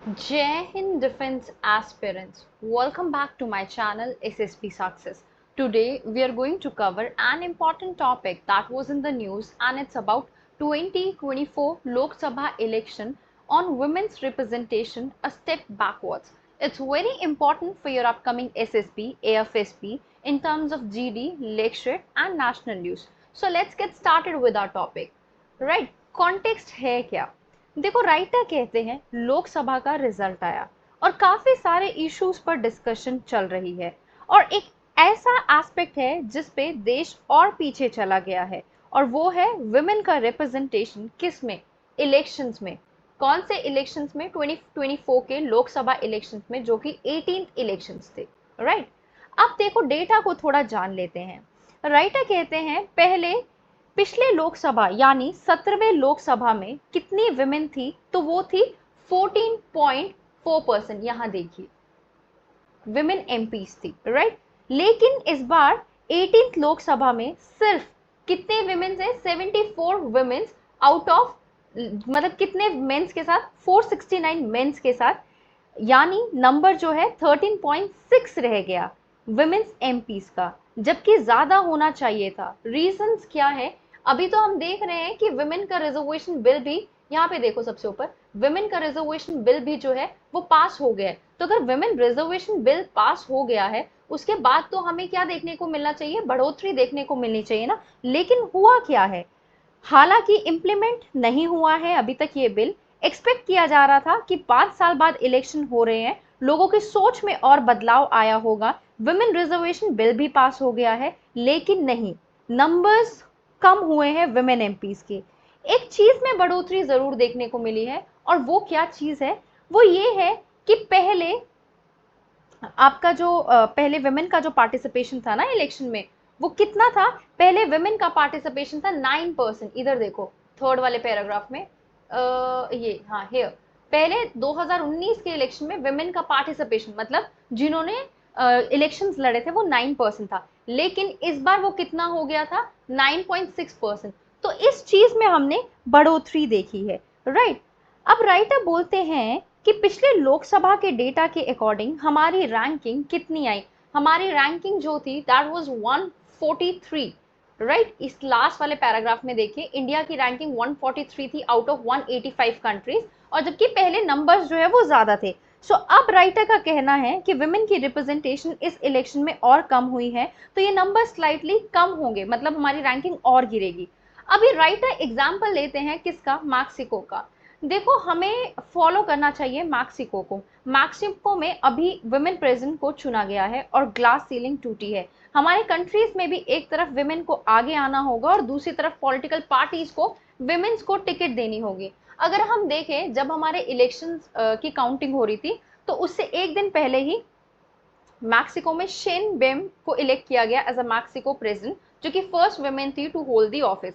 Jai Hind Defense Aspirants, welcome back to my channel SSP Success. Today we are going to cover an important topic that was in the news, and it's about 2024 Lok Sabha election on women's representation, a step backwards. It's very important for your upcoming SSB, AFSP in terms of GD, lecture and national news. So let's get started with our topic. Right, context है क्या? देखो, writer कहते हैं लोकसभा का result आया और काफी सारे इश्यूज पर डिस्कशन चल रही है और एक ऐसा एस्पेक्ट है जिस पे देश और पीछे चला गया है और वो है विमेन का रिप्रेजेंटेशन किस में? इलेक्शंस में। कौन से इलेक्शंस में? 2024 के लोकसभा इलेक्शंस में, जो कि 18th इलेक्शंस थे। राइट, अब देखो डेटा को थोड़ा जान लेते हैं। राइटर कहते हैं पहले पिछले लोकसभा यानी 17वें लोकसभा में कितनी विमेन थी? तो वो थी 14.4%। यहां देखिए विमेन एमपीज थी। राइट, लेकिन इस बार 18th लोकसभा में सिर्फ कितने विमेन्स है? 74 विमेन्स आउट ऑफ, मतलब कितने मेंस के साथ? 469 मेंस के साथ, यानी नंबर जो है 13.6 रह गया विमेन्स एमपीज का, जबकि ज्यादा होना चाहिए था। रीजंस क्या है? अभी तो हम देख रहे हैं कि विमेन का रिजर्वेशन बिल भी, यहाँ पे देखो सबसे ऊपर, विमेन का रिजर्वेशन बिल भी जो है वो पास हो गया है। तो अगर विमेन रिजर्वेशन बिल पास हो गया है, उसके बाद तो हमें क्या देखने को मिलना चाहिए? बढ़ोतरी देखने को मिलनी चाहिए ना। लेकिन हुआ क्या है? हालांकि इम्प्लीमेंट नहीं हुआ है अभी तक ये बिल। एक्सपेक्ट किया जा रहा था कि 5 साल बाद इलेक्शन हो रहे हैं, लोगों की सोच में और बदलाव आया होगा, विमेन रिजर्वेशन बिल भी पास हो गया है, लेकिन नहीं, नंबर्स कम हुए हैं विमेन एमपीज के। एक चीज में बढ़ोतरी जरूर देखने को मिली है, और वो क्या चीज है? वो ये है कि पहले आपका जो पहले विमेन का जो पार्टिसिपेशन था ना इलेक्शन में, वो कितना था? पहले विमेन का पार्टिसिपेशन था 9%। इधर देखो थर्ड वाले पैराग्राफ में, ये हाँ हेयर, पहले 2019 के इलेक्शन में विमेन का पार्टिसिपेशन, मतलब जिन्होंने इलेक्शंस लड़े थे, वो 9% था। लेकिन इस बार वो कितना हो गया था? 9.6%। तो इस चीज में हमने बढ़ोतरी देखी है। राइट, अब राइटर बोलते हैं कि पिछले लोकसभा के डेटा के अकॉर्डिंग हमारी रैंकिंग कितनी आई? हमारी रैंकिंग जो थी दैट वाज 143। राइट, इस लास्ट वाले पैराग्राफ में देखिए, इंडिया की रैंकिंग 143 थी आउट ऑफ 185 कंट्रीज, और जबकि पहले नंबर्स जो है वो ज्यादा थे। सो अब राइटर का कहना है कि विमेन की रिप्रेजेंटेशन इस इलेक्शन में और कम हुई है, तो ये नंबर स्लाइटली कम होंगे, मतलब हमारी रैंकिंग और गिरेगी। अभी राइटर एग्जाम्पल लेते हैं किसका? मैक्सिको का। देखो, हमें फॉलो करना चाहिए मैक्सिको को। मैक्सिको में अभी विमेन प्रेसिडेंट को चुना गया है और ग्लास सीलिंग टूटी है। हमारे कंट्रीज में भी एक तरफ विमेन को आगे आना होगा और दूसरी तरफ पॉलिटिकल पार्टीज को विमेन्स को टिकट देनी होगी। अगर हम देखें, जब हमारे इलेक्शंस की काउंटिंग हो रही थी, तो उससे एक दिन पहले ही मैक्सिको में शेन बेम को इलेक्ट किया गया एज अ मैक्सिको प्रेसिडेंट, जो कि फर्स्ट वुमेन थी to hold the office.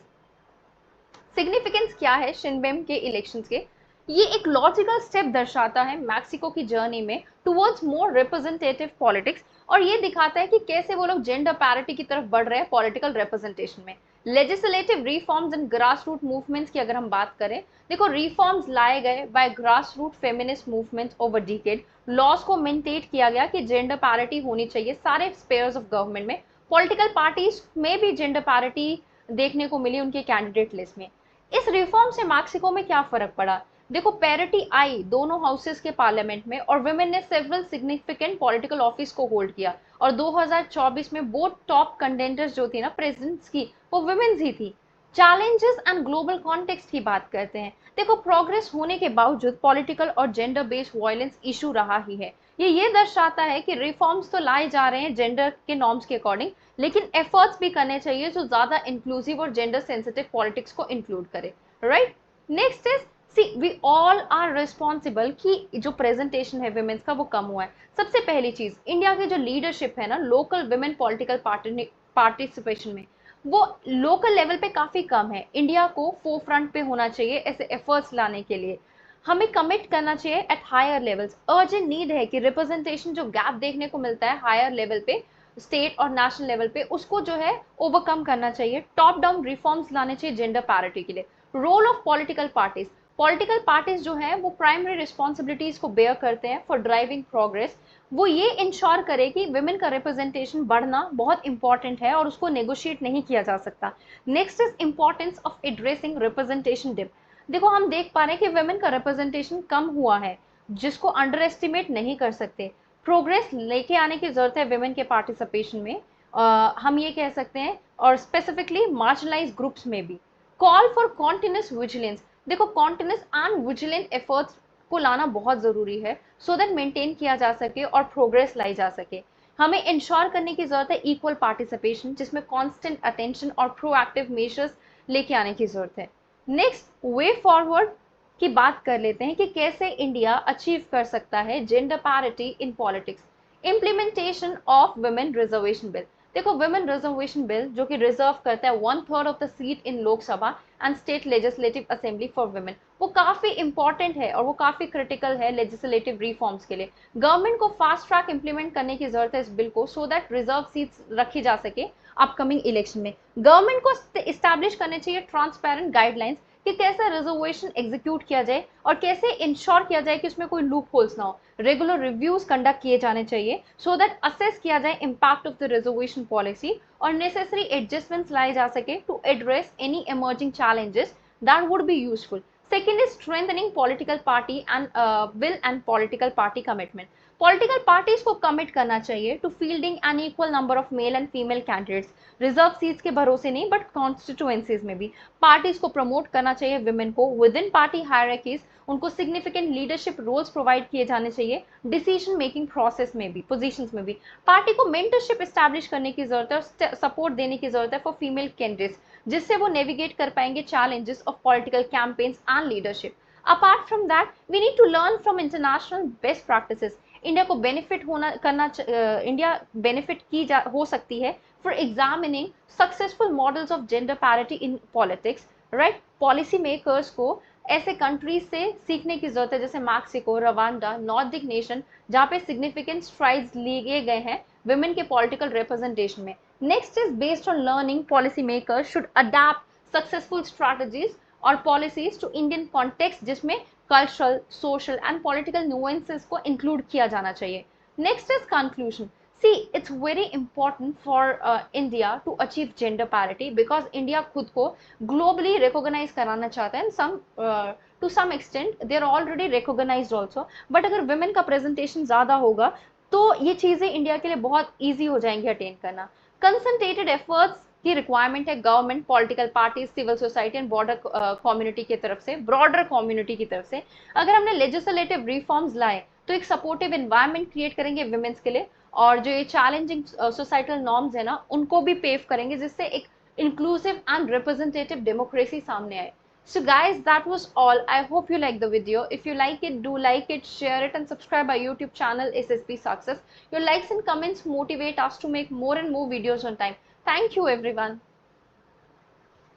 Significance क्या है शिनबेम के इलेक्शंस के? ये एक लॉजिकल स्टेप दर्शाता है मैक्सिको की जर्नी में टुवर्ड्स मोर रिप्रेजेंटेटिव पॉलिटिक्स, और ये दिखाता है कि कैसे वो लोग जेंडर पैरिटी की तरफ बढ़ रहे हैं पॉलिटिकल रिप्रेजेंटेशन में। Legislative reforms and grass root movements की अगर हम बात करें, देखो रिफॉर्म्स लाए गए by grass root feminist movements over decade. Laws को मेंटेन किया गया कि जेंडर पैरिटी होनी चाहिए सारे स्पेयर्स ऑफ गवर्नमेंट में। पॉलिटिकल पार्टीज में भी जेंडर पैरिटी देखने को मिली उनके कैंडिडेट लिस्ट में। इस रिफॉर्म से मैक्सिको में क्या फर्क पड़ा? देखो, पैरिटी आई दोनों हाउसेस के पार्लियामेंट में, और वुमेन ने सेवरल सिग्निफिकेंट पॉलिटिकल ऑफिस को होल्ड किया, और 2024 में बोथ टॉप कंटेंडर्स जो थी ना प्रेसिडेंट्स की, वो वुमेन्स ही थी। चैलेंजेस एंड ग्लोबल कॉन्टेक्स्ट की बात करते हैं। देखो, प्रोग्रेस होने के बावजूद पॉलिटिकल और जेंडर बेस्ड वायलेंस इशू रहा ही है। ये दर्शाता है कि रिफॉर्म्स तो लाए जा रहे हैं जेंडर के नॉर्म्स के अकॉर्डिंग, लेकिन एफर्ट्स भी करने चाहिए जो ज्यादा इंक्लूसिव और जेंडर सेंसिटिव पॉलिटिक्स को इंक्लूड करे। Right, next is, see we all are responsible कि जो प्रेजेंटेशन है विमेन्स का वो कम हुआ है। सबसे पहली चीज, इंडिया की जो लीडरशिप है ना लोकल विमेन पॉलिटिकल पार्टिसिपेशन में, वो लोकल लेवल पे काफी कम है। इंडिया को फोर फ्रंट पे होना चाहिए ऐसे एफर्ट्स लाने के लिए। हमें कमिट करना चाहिए at higher levels. Urgent need है कि रिप्रेजेंटेशन जो गैप देखने को मिलता है हायर लेवल पे, स्टेट और नेशनल लेवल पे, उसको जो है ओवरकम करना चाहिए। टॉप डाउन रिफॉर्म्स लाने चाहिए जेंडर पैरिटी के लिए। Role of political parties, political parties जो है वो प्राइमरी रिस्पॉन्सिबिलिटीज को बेयर करते हैं फॉर ड्राइविंग प्रोग्रेस। वो ये इंश्योर करे कि विमेन का रिप्रेजेंटेशन बढ़ना बहुत इंपॉर्टेंट है और उसको नेगोशिएट नहीं किया जा सकता। Next is importance of addressing representation dip. देखो हम देख पा रहे हैं कि विमेन का रिप्रेजेंटेशन कम हुआ है, जिसको अंडर एस्टिमेट नहीं कर सकते। प्रोग्रेस लेके आने की जरूरत है विमेन के पार्टिसिपेशन में, हम ये कह सकते हैं, और स्पेसिफिकली मार्जिनलाइज ग्रुप्स में भी। Call for continuous vigilance. देखो कॉन्टिन्यूस एंड विजिलेंट एफर्ट्स को लाना बहुत जरूरी है सो दैट मेंटेन किया जा सके और प्रोग्रेस लाई जा सके। हमें इंश्योर करने की जरूरत है इक्वल पार्टिसिपेशन, जिसमें कांस्टेंट अटेंशन और प्रोएक्टिव मेजर्स लेके आने की जरूरत है। नेक्स्ट वे फॉरवर्ड की बात कर लेते हैं कि कैसे इंडिया अचीव कर सकता है gender parity in politics. Implementation of women reservation bill. देखो वुमेन रिजर्वेशन बिल जो कि रिजर्व करता है 1/3 of the seat in Lok Sabha and state legislative assembly for women, वो काफी इंपॉर्टेंट है और वो काफी क्रिटिकल है लेजिस्लेटिव रिफॉर्म्स के लिए। गवर्नमेंट को फास्ट ट्रैक इंप्लीमेंट करने की जरूरत है इस बिल को, सो दैट रिजर्व सीट्स रखी जा सके अपकमिंग इलेक्शन में। गवर्नमेंट को इस्टेब्लिश करने चाहिए ट्रांसपेरेंट गाइडलाइंस कि कैसे रिजर्वेशन एग्जीक्यूट किया जाए और कैसे इंश्योर किया जाए कि उसमें कोई लूप होल्स ना हो। रेगुलर रिव्यूज कंडक्ट किए जाने चाहिए सो दैट असेस किया जाए impact of the reservation policy और नेसेसरी एडजस्टमेंट्स लाए जा सके to address any emerging challenges that would be useful. Second is strengthening political party and will and political party commitment. Political parties को commit करना चाहिए to fielding an equal number of male and female candidates. Reserve seats के भरोसे नहीं but constituencies में भी parties को promote करना चाहिए विमेन को विद इन पार्टी हायरार्कीज। उनको सिग्निफिकेंट लीडरशिप रोल्स प्रोवाइड किए जाने चाहिए डिसीजन मेकिंग प्रोसेस में भी, पोजीशंस में भी। पार्टी को मेंटरशिप एस्टैब्लिश करने की जरूरत है और सपोर्ट देने की जरूरत है फॉर फीमेल कैंडिडेट्स, जिससे वो नेविगेट कर पाएंगे challenges of political campaigns and leadership. Apart from that we need to learn from international best practices. India को बेनिफिट होना करना इंडिया बेनिफिट की हो सकती है for examining successful models of gender parity in politics, right. Policy makers को ऐसे countries से सीखने की जरूरत है जैसे मैक्सिको, रवांडा, नॉर्डिक नेशन, जहाँ पे सिग्निफिकेंट स्ट्राइड्स लिए गए हैं विमेन के पॉलिटिकल रिप्रेजेंटेशन में। Next is based on learning, policymakers should adapt successful strategies और policies to Indian context, जिसमें cultural, social and political nuances को include किया जाना चाहिए। Next is conclusion. See, it's very important for India to achieve gender parity because India खुद को globally recognize कराना चाहता है। To some extent they are already recognized also, but अगर women का presentation ज़्यादा होगा तो ये चीज़ें इंडिया के लिए बहुत ईजी हो जाएंगी अटेन करना। कंसंट्रेटेड एफर्ट्स की रिक्वायरमेंट है government, political parties, civil society and broader community की तरफ से, अगर हमने लेजिस्लेटिव रिफॉर्म्स लाए तो एक सपोर्टिव एनवायरनमेंट क्रिएट करेंगे विमेंस के लिए, और जो ये चैलेंजिंग सोसाइटल नॉर्म्स है ना उनको भी पेव करेंगे, जिससे एक इंक्लूसिव एंड रिप्रेजेंटेटिव डेमोक्रेसी सामने आए। So guys, that was all. I hope you like the video. If you like it, do like it, share it and subscribe our YouTube channel SSP Success. Your likes and comments motivate us to make more and more videos on time. Thank you everyone.